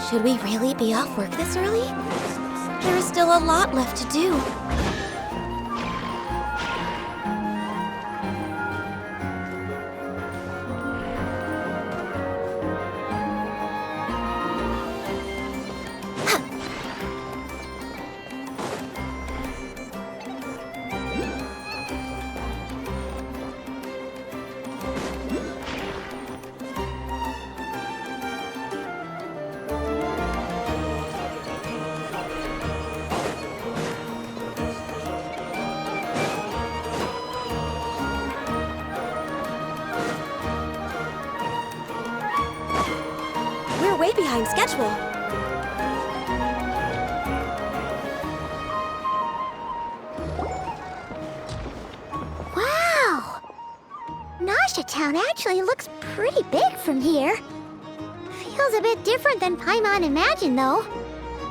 Should we really be off work this early? There is still a lot left to do. Way behind schedule. Wow! Nasha Town actually looks pretty big from here. Feels a bit different than Paimon imagined, though.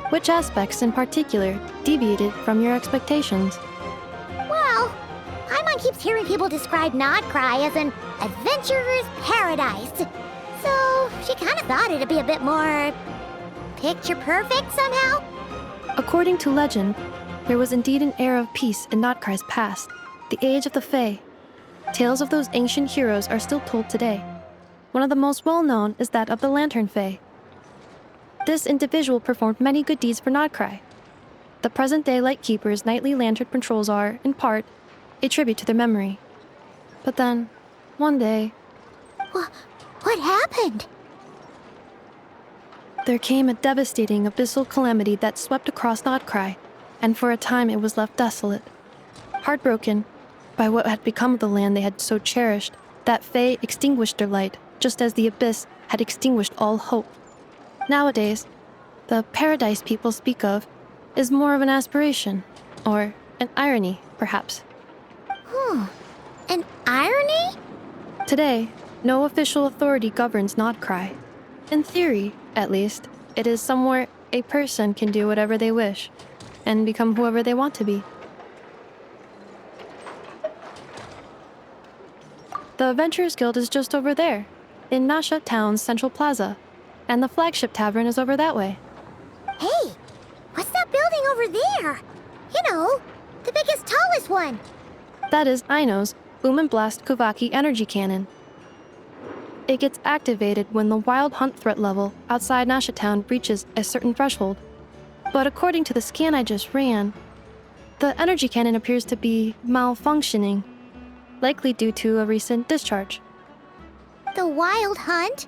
Which aspects in particular deviated from your expectations? Well, Paimon keeps hearing people describe Nod-Krai as an adventurer's paradise. So, she kind of thought it'd be a bit more picture-perfect somehow? According to legend, there was indeed an era of peace in Nod-Krai's past, the age of the Fae. Tales of those ancient heroes are still told today. One of the most well-known is that of the Lantern Fae. This individual performed many good deeds for Nod-Krai. The present-day Lightkeeper's nightly lantern patrols are, in part, a tribute to their memory. But then, one day... What happened? There came a devastating abyssal calamity that swept across Nod-Krai, and for a time it was left desolate. Heartbroken by what had become of the land they had so cherished, that Fae extinguished their light, just as the abyss had extinguished all hope. Nowadays, the paradise people speak of is more of an aspiration, or an irony, perhaps. An irony? Today, no official authority governs Nod-Krai. In theory, at least, it is somewhere a person can do whatever they wish, and become whoever they want to be. The Adventurers Guild is just over there, in Nasha Town's Central Plaza, and the flagship tavern is over that way. Hey, what's that building over there? You know, the biggest, tallest one. That is Aino's Boom and Blast Kuvaki energy cannon. It gets activated when the wild hunt threat level outside Nasha Town reaches a certain threshold. But according to the scan I just ran, the energy cannon appears to be malfunctioning, likely due to a recent discharge. The wild hunt?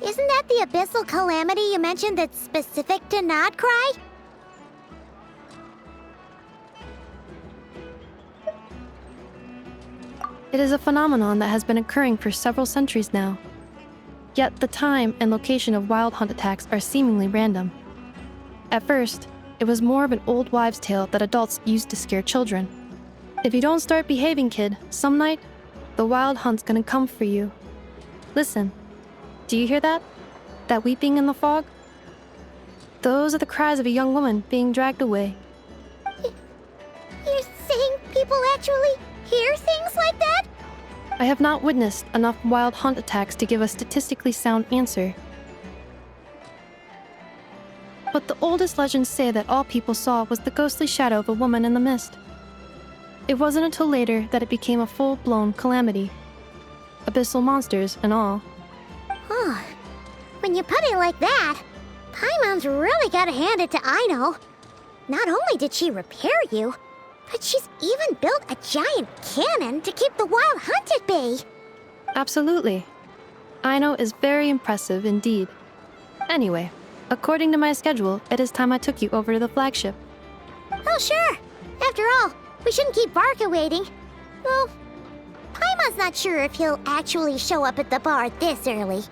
Isn't that the abyssal calamity you mentioned that's specific to Nod-Krai? It is a phenomenon that has been occurring for several centuries now. Yet the time and location of wild hunt attacks are seemingly random. At first, it was more of an old wives' tale that adults used to scare children. If you don't start behaving, kid, some night, the wild hunt's gonna come for you. Listen, do you hear that? That weeping in the fog? Those are the cries of a young woman being dragged away. You're saying people actually hear things like that? I have not witnessed enough wild hunt attacks to give a statistically sound answer. But the oldest legends say that all people saw was the ghostly shadow of a woman in the mist. It wasn't until later that it became a full-blown calamity. Abyssal monsters and all. Huh. When you put it like that, Paimon's really gotta hand it to Aino. Not only did she repair you, but she's even built a giant cannon to keep the wild hunt at bay. Absolutely. Aino is very impressive indeed. Anyway, according to my schedule, it is time I took you over to the flagship. Oh, sure. After all, we shouldn't keep Barca waiting. Well, Paimon's not sure if he'll actually show up at the bar this early.